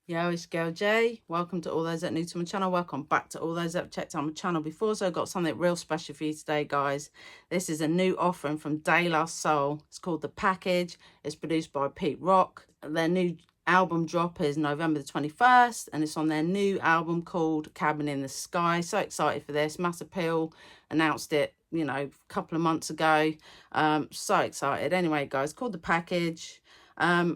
Yo, it's Girl J. Welcome to all those that are new to my channel. Welcome back to all those that have checked out my channel before. So I've got something real special for you today, guys. This is a new offering from De La Soul. It's called The Package. It's produced by Pete Rock. Their new album drop is November the 21st, and it's on their new album called Cabin in the Sky. So excited for this. Mass Appeal announced it, you know, a couple of months ago. So excited. Anyway, guys, called The Package.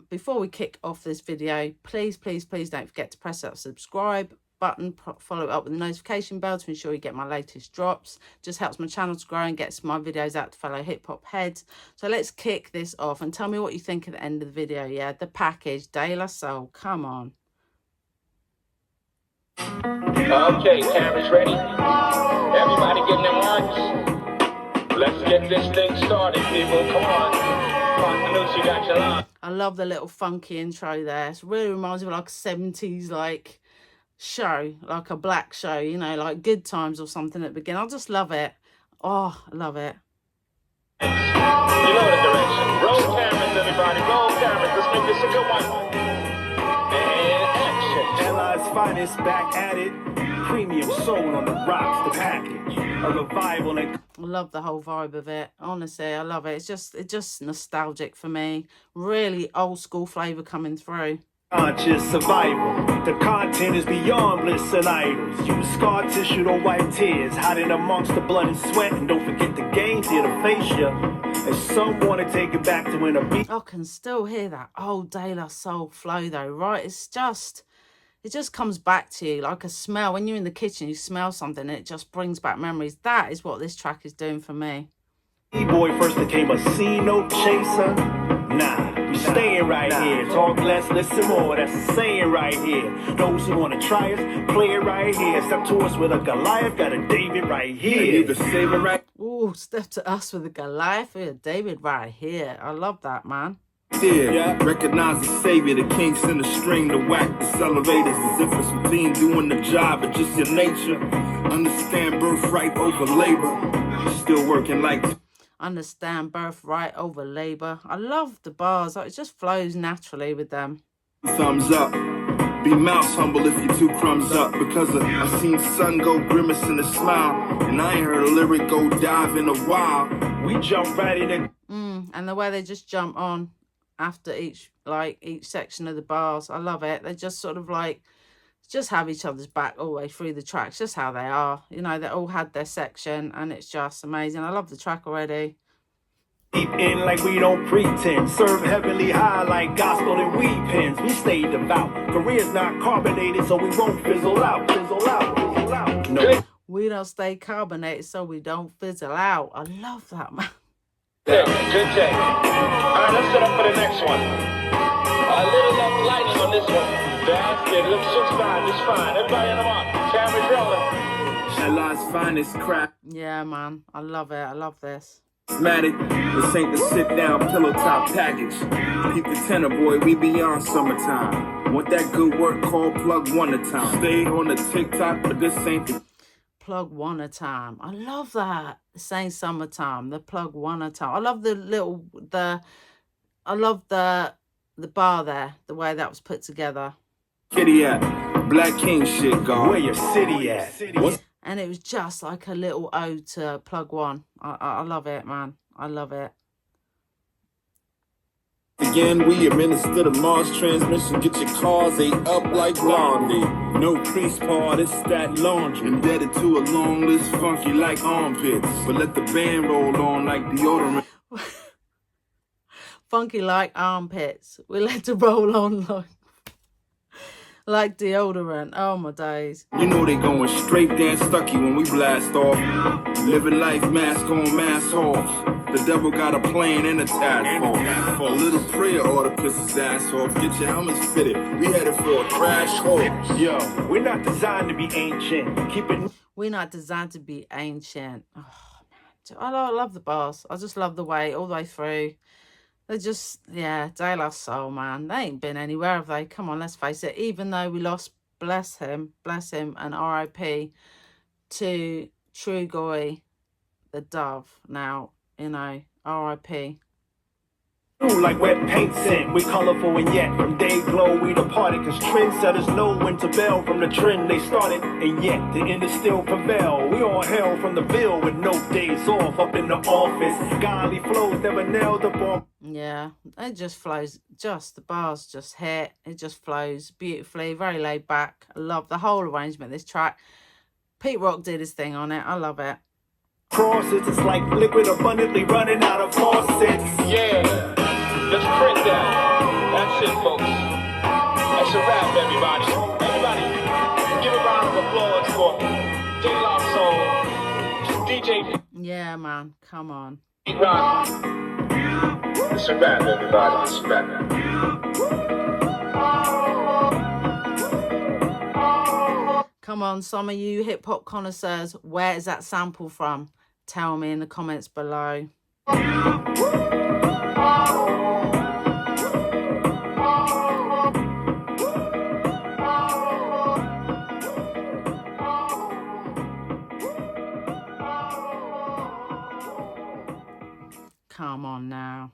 Before we kick off this video, please don't forget to press that subscribe button, follow it up with the notification bell to ensure you get my latest drops. Just helps my channel to grow and gets my videos out to fellow hip-hop heads. So let's kick this off and tell me what you think at the end of the video. Yeah, The Package, De La Soul, come on. Okay, cameras ready. Everybody getting their marks. Let's get this thing started, people. Come on. You got your line. I love the little funky intro there. It really reminds me of like a 70s like show, like a black show, you know, like Good Times or something at the beginning. I just love it. Oh, I love it. You know the direction. Roll cameras, everybody. Roll cameras. Let's make this a good one. And action. LI's finest back at it. Premium soul on the rocks. The Package. A revival and I love the whole vibe of it. Honestly, I love it. It's just nostalgic for me. Really old school flavour coming through. conscious survival. The content is beyond bliss and idols. Use scar tissue to wipe tears, hiding amongst the blood and sweat. And don't forget the games here to face you. And some want to take it back to when a beat. I can still hear that old De La Soul flow though, right? It just comes back to you like a smell. When you're in the kitchen, you smell something and it just brings back memories. That is what this track is doing for me. B-boy first became a C-note chaser. Nah, we staying right here. Talk less, listen more. That's the saying right here. Those who want to try us, play it right here. Step to us with a Goliath, got a David right here. You can save it right. Ooh, step to us with a Goliath, with a David right here. I love that, man. Yeah, recognize the savior, the king send a string to whack the elevators. The difference between doing the job and just your nature. Understand birthright over labor. Still working like. Understand birthright over labor. I love the bars. It just flows naturally with them. Thumbs up. Be mouse humble if you two crumbs up. Because I seen sun go grimace in a smile. And I ain't heard a lyric go dive in a while. We jump right in it. And the way they just jump on after each section of the bars. I love it. They just sort of like just have each other's back all the way through the tracks, just how they are. You know, they all had their section and it's just amazing. I love the track already. Deep in like we don't pretend. Serve heavenly high like gospel and weed pens. We stay devout. Career's not carbonated, so we won't fizzle out. Fizzle out. Fizzle out. No. We don't stay carbonated, so we don't fizzle out. I love that, man. Good day. All right, let's set up for the next one. A little less lighting on this one. That's it. Looks just fine. Just fine. Everybody in the mark. Cameras rolling. LI's finest crap. Yeah, man. I love it. I love this. Matic, this ain't the sit down pillow top package. Keep the tenor, boy, we beyond summertime. Want that good work, call plug one at a time. Stay on the TikTok, but this ain't the plug one at a time. I love that. This ain't summertime. The plug one at a time. I love I love the bar there, the way that was put together. kitty at Black King shit, God. Where your city at? What's And it was just like a little ode to plug one. I love it, man. I love it. Again, we administer the Mars transmission. Get your cars ate up like Blondie. No crease part, it's that laundry. Indebted to a long list, funky like armpits. But let the band roll on like deodorant. Funky like armpits. We let it roll on like deodorant. Oh my days. You know they going straight Dan Stucky when we blast off. Living life mask on mask off. The devil got a plane and a task force. For a little prayer ought to piss his ass off. Get your helmets fitted. We headed for a crash course. Yo, we're not designed to be ancient. Keep it. We're not designed to be ancient. Oh man, I love the bars. I just love the way all the way through. They're just, yeah, De La Soul, man. They ain't been anywhere, have they? Come on, let's face it. Even though we lost, bless him, and R.I.P. to Trugoy, the Dove. Now, you know, R.I.P. Ooh, like wet paint scent, we colorful and yet from day glow we departed, cause trendsetters know when to bail from the trend they started, and yet the end is still prevail. We all hail from the Ville with no days off up in the office. Godly flows never nailed up on. Yeah, it just flows, just the bars just hit, it just flows beautifully, very laid back. I love the whole arrangement of this track. Pete Rock did his thing on it, I love it. Crosses, it's like liquid abundantly running out of faucets. Yeah, let's print that. That's it, folks. That's a wrap, everybody. Everybody, give a round of applause for De La Soul, DJ Yeah, man, come on. Rock. It's a wrap, everybody. It's a wrap. Come on, some of you hip-hop connoisseurs, where is that sample from? Tell me in the comments below. Come on now.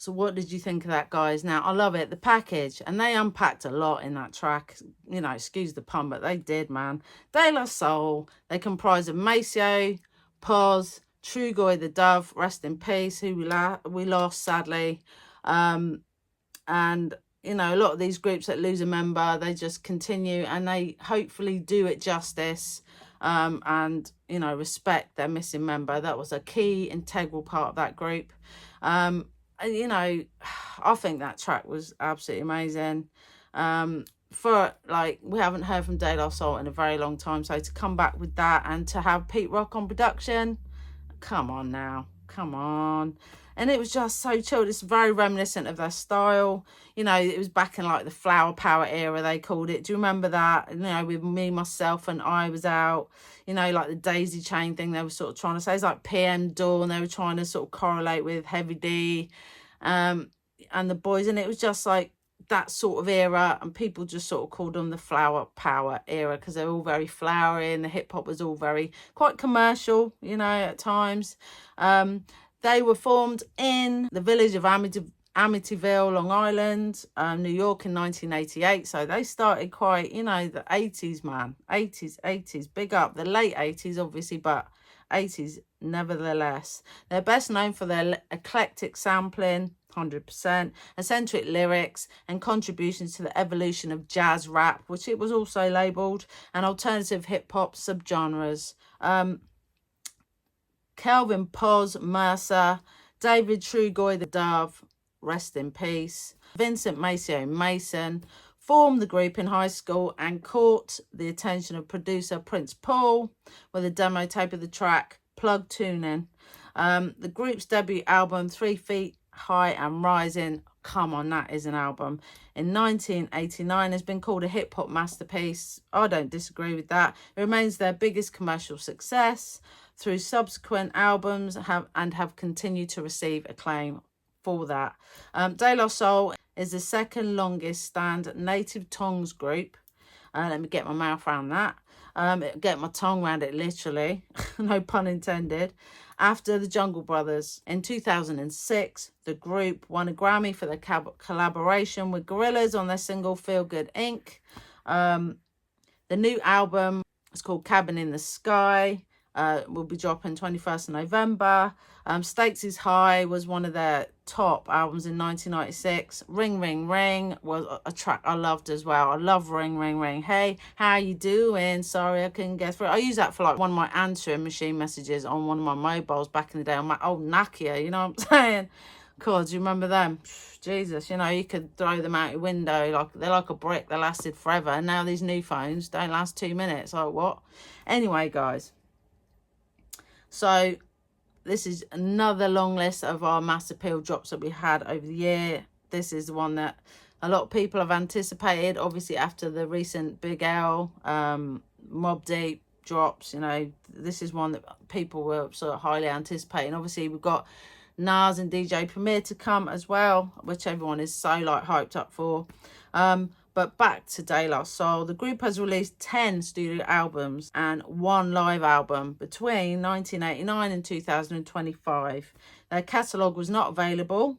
So what did you think of that, guys? Now, I love it. The package. And they unpacked a lot in that track. You know, excuse the pun, but they did, man. De La Soul. They comprise of Maceo, Pos, Trugoy the Dove, rest in peace, who we lost, sadly. And, you know, a lot of these groups that lose a member, they just continue and they hopefully do it justice. And, you know, respect their missing member. That was a key, integral part of that group. And, you know, I think that track was absolutely amazing. For, like, we haven't heard from De La Soul in a very long time. So to come back with that and to have Pete Rock on production, come on now. Come on. And it was just so chilled. It's very reminiscent of their style. You know, it was back in like the Flower Power era, they called it. Do you remember that? You know, with Me, Myself and I Was Out. You know, like the daisy chain thing they were sort of trying to say. It's like PM Dawn. They were trying to sort of correlate with Heavy D and the boys. And it was just like that sort of era. And people just sort of called them the Flower Power era because they're all very flowery and the hip hop was all very quite commercial, you know, at times. They were formed in the village of Amityville, Long Island, New York in 1988. So they started quite, you know, the 80s, man. 80s. Big up. The late 80s, obviously, but 80s nevertheless. They're best known for their eclectic sampling, 100%, eccentric lyrics and contributions to the evolution of jazz rap, which it was also labelled, and alternative hip-hop subgenres. Kelvin Pos Mercer, David Trugoy the Dove, rest in peace, Vincent Maceo Mason, formed the group in high school and caught the attention of producer Prince Paul with a demo tape of the track Plug Tuning. The group's debut album, 3 Feet High and Rising, come on, that is an album, in 1989 has been called a hip-hop masterpiece. I don't disagree with that. It remains their biggest commercial success through subsequent albums have continued to receive acclaim for that. De La Soul is the second longest stand native tongues group. Let me get my mouth around that. Get my tongue around it, literally. No pun intended. After the Jungle Brothers. In 2006, the group won a Grammy for their collaboration with Gorillaz on their single Feel Good Inc. The new album is called Cabin in the Sky. Will be dropping 21st of November. Stakes is High was one of their top albums in 1996. Ring Ring Ring was a track I loved as well. I love Ring Ring Ring. Hey, how you doing? Sorry I couldn't get through. I use that for like one of my answering machine messages on one of my mobiles back in the day on my old Nokia, you know what I'm saying? God, do you remember them? Jesus, you know, you could throw them out your window. Like they're like a brick. They lasted forever. And now these new phones don't last 2 minutes. Like what? Anyway, guys. So this is another long list of our mass appeal drops that we had over the year. This is the one that a lot of people have anticipated, obviously after the recent Big L, Mobb Deep drops. You know, this is one that people were sort of highly anticipating. Obviously we've got Nas and DJ Premier to come as well, which everyone is so like hyped up for. But But back to De La Soul, the group has released 10 studio albums and 1 live album between 1989 and 2025. Their catalogue was not available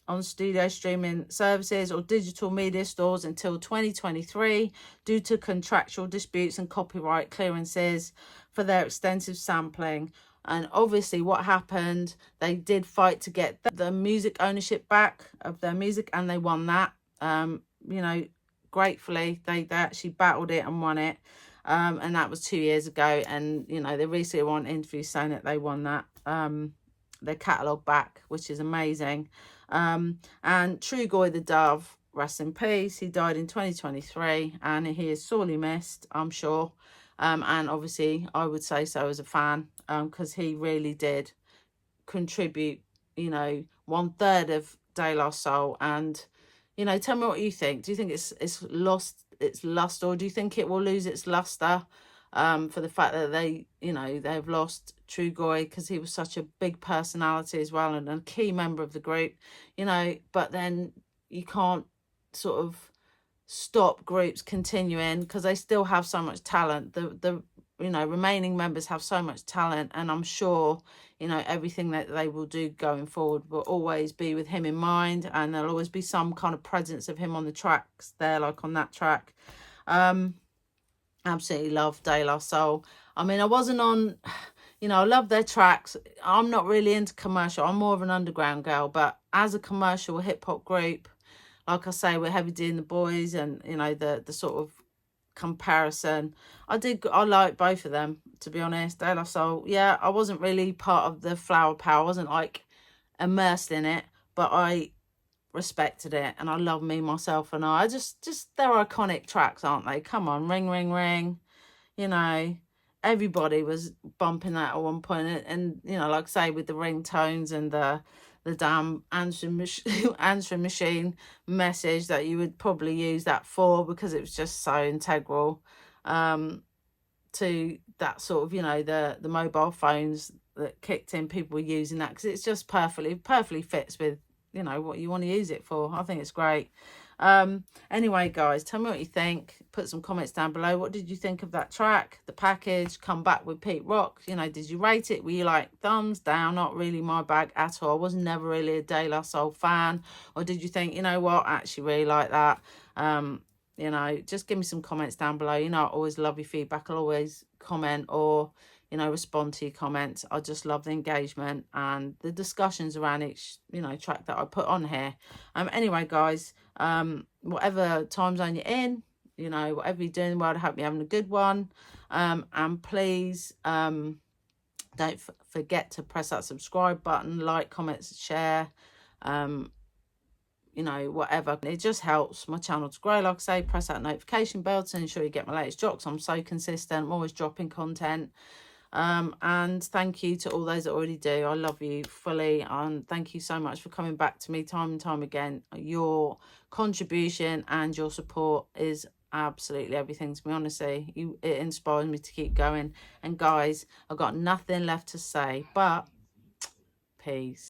on studio streaming services or digital media stores until 2023 due to contractual disputes and copyright clearances for their extensive sampling. And obviously what happened, they did fight to get the music ownership back of their music, and they won that. You know, gratefully, they actually battled it and won it. And that was 2 years ago. And, you know, they recently won interviews saying that they won that, their catalogue back, which is amazing. And Trugoy the Dove, rest in peace. He died in 2023 and he is sorely missed, I'm sure. And obviously I would say so as a fan, because he really did contribute, you know, 1/3 of De La Soul. And, you know, tell me what you think. Do you think it's lost its luster, or do you think it will lose its luster for the fact that they, you know, they've lost Trugoy, because he was such a big personality as well and a key member of the group, you know? But then you can't sort of stop groups continuing because they still have so much talent. The you know, remaining members have so much talent, and I'm sure, you know, everything that they will do going forward will always be with him in mind, and there'll always be some kind of presence of him on the tracks there, like on that track. Absolutely love De La Soul. I mean, I wasn't on, you know, I love their tracks. I'm not really into commercial. I'm more of an underground girl, but as a commercial hip hop group, like I say, we're Heavy D and the Boys, and, you know, the sort of comparison, I like both of them, to be honest. De La Soul, yeah, I wasn't really part of the flower power. I wasn't like immersed in it, but I respected it, and I love Me, Myself and I just they're iconic tracks, aren't they? Come on, Ring Ring Ring, you know, everybody was bumping that at one point. And you know, like I say, with the ringtones and the damn answering machine message that you would probably use that for, because it was just so integral to that sort of, you know, the mobile phones that kicked in. People were using that because it's just perfectly fits with, you know, what you want to use it for. I think it's great. Anyway, guys, tell me what you think. Put some comments down below. What did you think of that track, the package, Come Back with Pete Rock? You know, did you rate it? Were you like thumbs down, not really my bag at all? I was never really a De La Soul fan. Or did you think, you know what, I actually really like that? You know, just give me some comments down below. You know, I always love your feedback. I'll always comment or, you know, respond to your comments. I just love the engagement and the discussions around each, you know, track that I put on here. Anyway, guys, whatever time zone you're in, you know, whatever you're doing in the world, I hope you're having a good one. And please don't forget to press that subscribe button, like, comments, share, you know, whatever. It just helps my channel to grow. Like I say, press that notification bell to ensure you get my latest drops. I'm so consistent. I'm always dropping content. And thank you to all those that already do. I love you fully, and thank you so much for coming back to me time and time again. Your contribution and your support is absolutely everything to me, honestly. It inspires me to keep going. And guys, I've got nothing left to say but peace.